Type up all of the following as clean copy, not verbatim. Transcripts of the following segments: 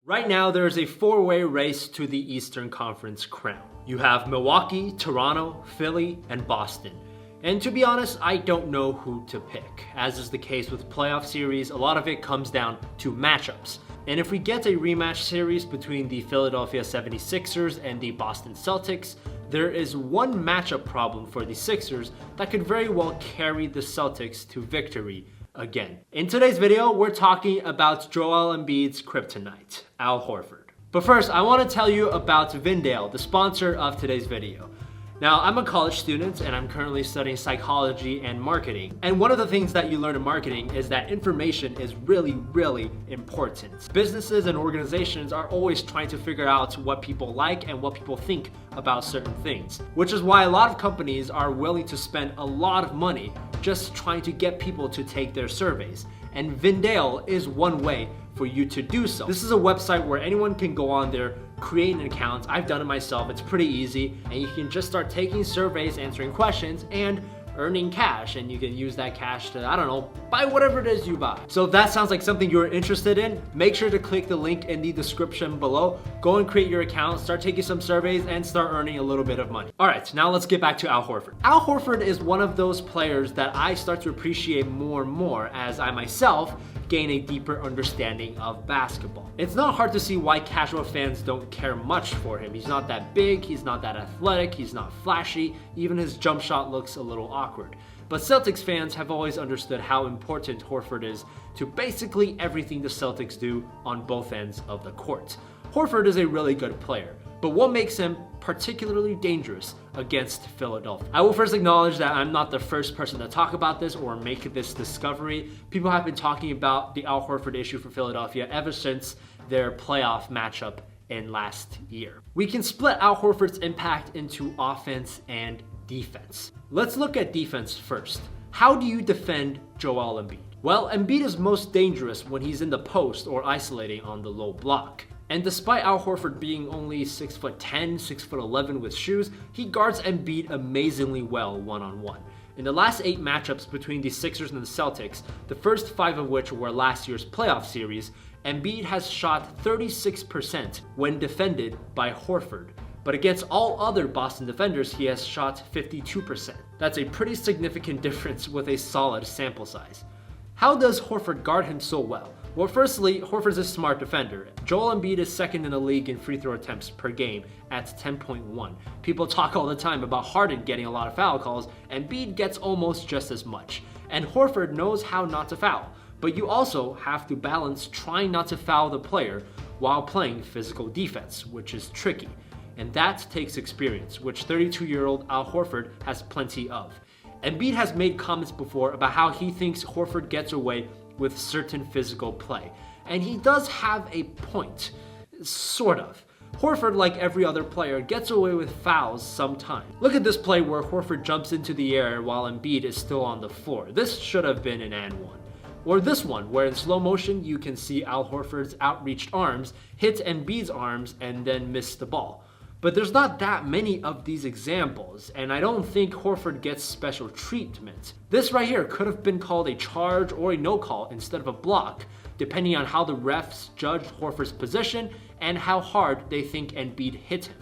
Right now, there is a four-way race to the Eastern Conference crown. You have Milwaukee, Toronto, Philly, and Boston. And to be honest, I don't know who to pick. As is the case with playoff series, a lot of it comes down to matchups. And if we get a rematch series between the Philadelphia 76ers and the Boston Celtics, there is one matchup problem for the Sixers that could very well carry the Celtics to victory again. In today's video, we're talking about Joel Embiid's Kryptonite, Al Horford. But first, I want to tell you about Vindale, the sponsor of today's video. Now, I'm a college student and I'm currently studying psychology and marketing. And one of the things that you learn in marketing is that information is really important. Businesses and organizations are always trying to figure out what people like and what people think about certain things, which is why a lot of companies are willing to spend a lot of money just trying to get people to take their surveys. And Vindale is one way for you to do so. This is a website where anyone can go on there, create an account. I've done it myself. It's pretty easy, and you can just start taking surveys, answering questions, and earning cash. And you can use that cash to, I don't know, buy whatever it is you buy. So if that sounds like something you're interested in, make sure to click the link in the description below. Go and create your account, start taking some surveys, and start earning a little bit of money. All right, now let's get back to Al Horford. Al Horford is one of those players that I start to appreciate more and more as I myself gain a deeper understanding of basketball. It's not hard to see why casual fans don't care much for him. He's not that big, he's not that athletic, he's not flashy, even his jump shot looks a little awkward. But Celtics fans have always understood how important Horford is to basically everything the Celtics do on both ends of the court. Horford is a really good player, but what makes him particularly dangerous against Philadelphia? I will first acknowledge that I'm not the first person to talk about this or make this discovery. People have been talking about the Al Horford issue for Philadelphia ever since their playoff matchup in last year. We can split Al Horford's impact into offense and defense. Let's look at defense first. How do you defend Joel Embiid? Well, Embiid is most dangerous when he's in the post or isolating on the low block. And despite Al Horford being only 6'10", 6'11" with shoes, he guards Embiid amazingly well one-on-one. In the last 8 matchups between the Sixers and the Celtics, the first 5 of which were last year's playoff series, Embiid has shot 36% when defended by Horford. But against all other Boston defenders, he has shot 52%. That's a pretty significant difference with a solid sample size. How does Horford guard him so well? Well, firstly, Horford's a smart defender. Joel Embiid is second in the league in free throw attempts per game at 10.1. People talk all the time about Harden getting a lot of foul calls, and Embiid gets almost just as much. And Horford knows how not to foul, but you also have to balance trying not to foul the player while playing physical defense, which is tricky. And that takes experience, which 32-year-old Al Horford has plenty of. Embiid has made comments before about how he thinks Horford gets away with certain physical play. And he does have a point, sort of. Horford, like every other player, gets away with fouls sometimes. Look at this play where Horford jumps into the air while Embiid is still on the floor. This should have been an and one. Or this one, where in slow motion you can see Al Horford's outreached arms hit Embiid's arms and then miss the ball. But there's not that many of these examples, and I don't think Horford gets special treatment. This right here could have been called a charge or a no call instead of a block, depending on how the refs judged Horford's position and how hard they think Embiid hit him.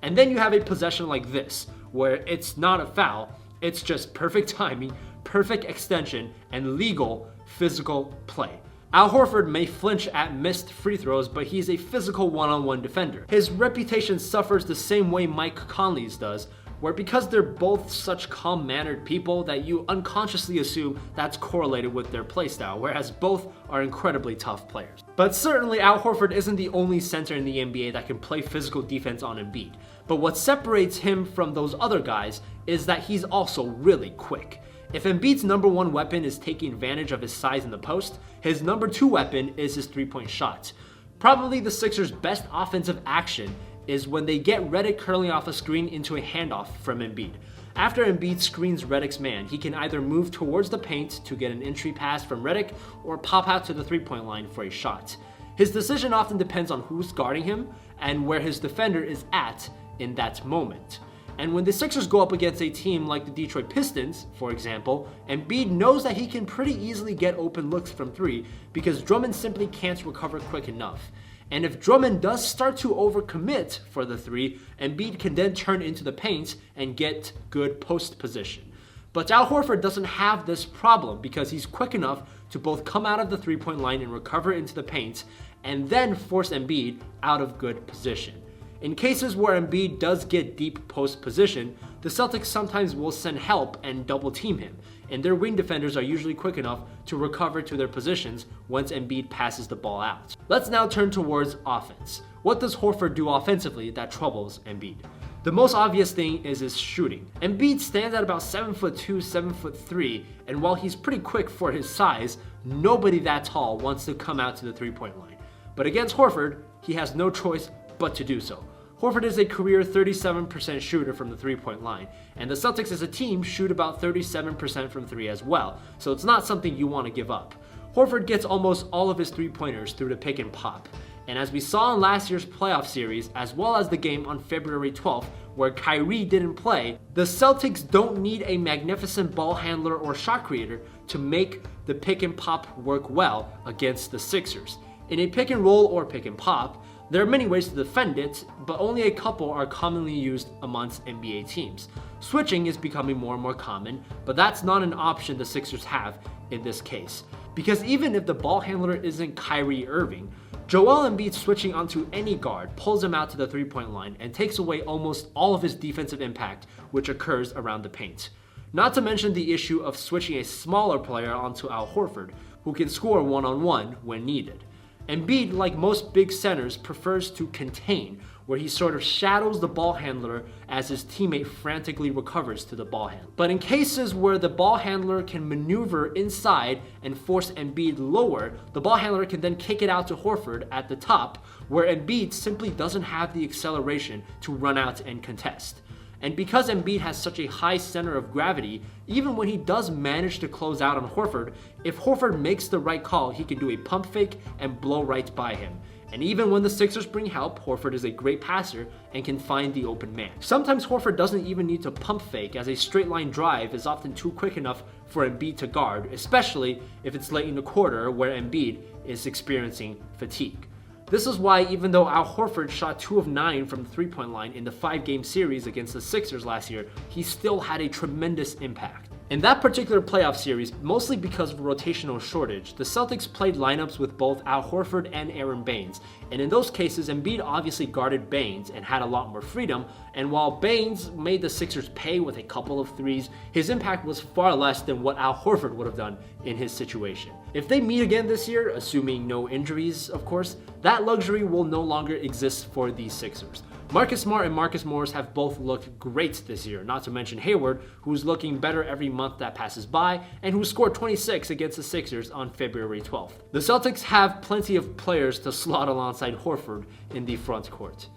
And then you have a possession like this, where it's not a foul, it's just perfect timing, perfect extension, and legal physical play. Al Horford may flinch at missed free throws, but he's a physical one-on-one defender. His reputation suffers the same way Mike Conley's does, where because they're both such calm-mannered people that you unconsciously assume that's correlated with their playstyle, whereas both are incredibly tough players. But certainly Al Horford isn't the only center in the NBA that can play physical defense on Embiid. But what separates him from those other guys is that he's also really quick. If Embiid's number 1 weapon is taking advantage of his size in the post, his number 2 weapon is his three-point shot. Probably the Sixers' best offensive action is when they get Redick curling off a screen into a handoff from Embiid. After Embiid screens Redick's man, he can either move towards the paint to get an entry pass from Redick or pop out to the three-point line for a shot. His decision often depends on who's guarding him and where his defender is at in that moment. And when the Sixers go up against a team like the Detroit Pistons, for example, Embiid knows that he can pretty easily get open looks from 3 because Drummond simply can't recover quick enough. And if Drummond does start to overcommit for the three, Embiid can then turn into the paint and get good post position. But Al Horford doesn't have this problem because he's quick enough to both come out of the three-point line and recover into the paint and then force Embiid out of good position. In cases where Embiid does get deep post position, the Celtics sometimes will send help and double team him, and their wing defenders are usually quick enough to recover to their positions once Embiid passes the ball out. Let's now turn towards offense. What does Horford do offensively that troubles Embiid? The most obvious thing is his shooting. Embiid stands at about 7'2", 7'3", and while he's pretty quick for his size, nobody that tall wants to come out to the three-point line. But against Horford, he has no choice but to do so. Horford is a career 37% shooter from the three-point line, and the Celtics as a team shoot about 37% from three as well, so it's not something you want to give up. Horford gets almost all of his three-pointers through the pick and pop. And as we saw in last year's playoff series, as well as the game on February 12th, where Kyrie didn't play, the Celtics don't need a magnificent ball handler or shot creator to make the pick and pop work well against the Sixers. In a pick and roll or pick and pop, there are many ways to defend it, but only a couple are commonly used amongst NBA teams. Switching is becoming more and more common, but that's not an option the Sixers have in this case. Because even if the ball handler isn't Kyrie Irving, Joel Embiid switching onto any guard pulls him out to the three-point line and takes away almost all of his defensive impact, which occurs around the paint. Not to mention the issue of switching a smaller player onto Al Horford, who can score one-on-one when needed. Embiid, like most big centers, prefers to contain, where he sort of shadows the ball handler as his teammate frantically recovers to the ball handler. But in cases where the ball handler can maneuver inside and force Embiid lower, the ball handler can then kick it out to Horford at the top, where Embiid simply doesn't have the acceleration to run out and contest. And because Embiid has such a high center of gravity, even when he does manage to close out on Horford, if Horford makes the right call, he can do a pump fake and blow right by him. And even when the Sixers bring help, Horford is a great passer and can find the open man. Sometimes Horford doesn't even need to pump fake, as a straight line drive is often too quick enough for Embiid to guard, especially if it's late in the quarter where Embiid is experiencing fatigue. This is why even though Al Horford shot 2 of 9 from the three-point line in the 5-game series against the Sixers last year, he still had a tremendous impact. In that particular playoff series, mostly because of a rotational shortage, the Celtics played lineups with both Al Horford and Aaron Baines, and in those cases, Embiid obviously guarded Baines and had a lot more freedom, and while Baines made the Sixers pay with a couple of threes, his impact was far less than what Al Horford would have done in his situation. If they meet again this year, assuming no injuries, of course, that luxury will no longer exist for the Sixers. Marcus Smart and Marcus Morris have both looked great this year, not to mention Hayward, who's looking better every month that passes by, and who scored 26 against the Sixers on February 12th. The Celtics have plenty of players to slot alongside Horford in the front court.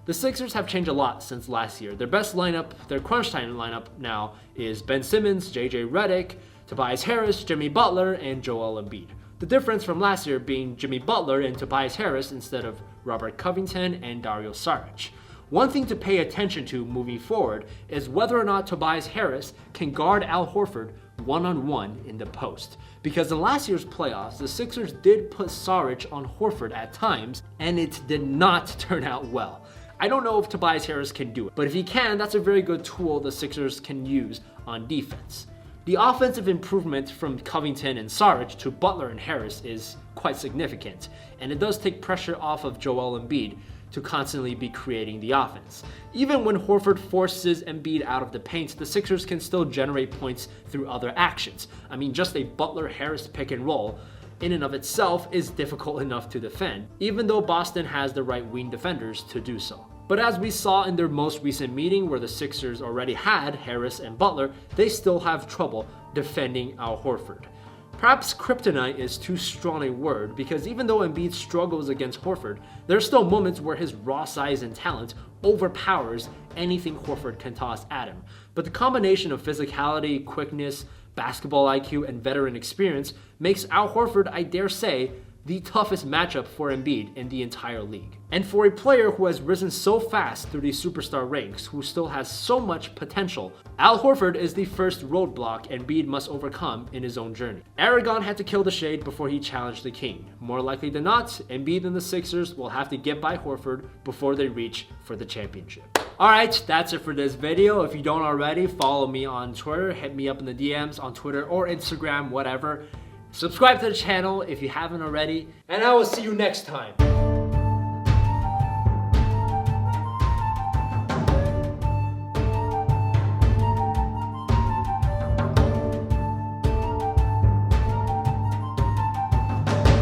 The Sixers have changed a lot since last year. Their best lineup, their crunch time lineup now, is Ben Simmons, JJ Redick, Tobias Harris, Jimmy Butler, and Joel Embiid. The difference from last year being Jimmy Butler and Tobias Harris instead of Robert Covington and Dario Saric. One thing to pay attention to moving forward is whether or not Tobias Harris can guard Al Horford one-on-one in the post. Because in last year's playoffs, the Sixers did put Saric on Horford at times, and it did not turn out well. I don't know if Tobias Harris can do it, but if he can, that's a very good tool the Sixers can use on defense. The offensive improvement from Covington and Saric to Butler and Harris is quite significant, and it does take pressure off of Joel Embiid to constantly be creating the offense. Even when Horford forces Embiid out of the paint, the Sixers can still generate points through other actions. I mean, just a Butler-Harris pick and roll in and of itself is difficult enough to defend, even though Boston has the right wing defenders to do so. But as we saw in their most recent meeting where the Sixers already had Harris and Butler, they still have trouble defending Al Horford. Perhaps Kryptonite is too strong a word, because even though Embiid struggles against Horford, there are still moments where his raw size and talent overpowers anything Horford can toss at him. But the combination of physicality, quickness, basketball IQ, and veteran experience makes Al Horford, I dare say, the toughest matchup for Embiid in the entire league. And for a player who has risen so fast through the superstar ranks, who still has so much potential, Al Horford is the first roadblock Embiid must overcome in his own journey. Aragon had to kill the Shade before he challenged the King. More likely than not, Embiid and the Sixers will have to get by Horford before they reach for the championship. Alright, that's it for this video. If you don't already, follow me on Twitter, hit me up in the DMs on Twitter or Instagram, whatever. Subscribe to the channel if you haven't already, and I will see you next time.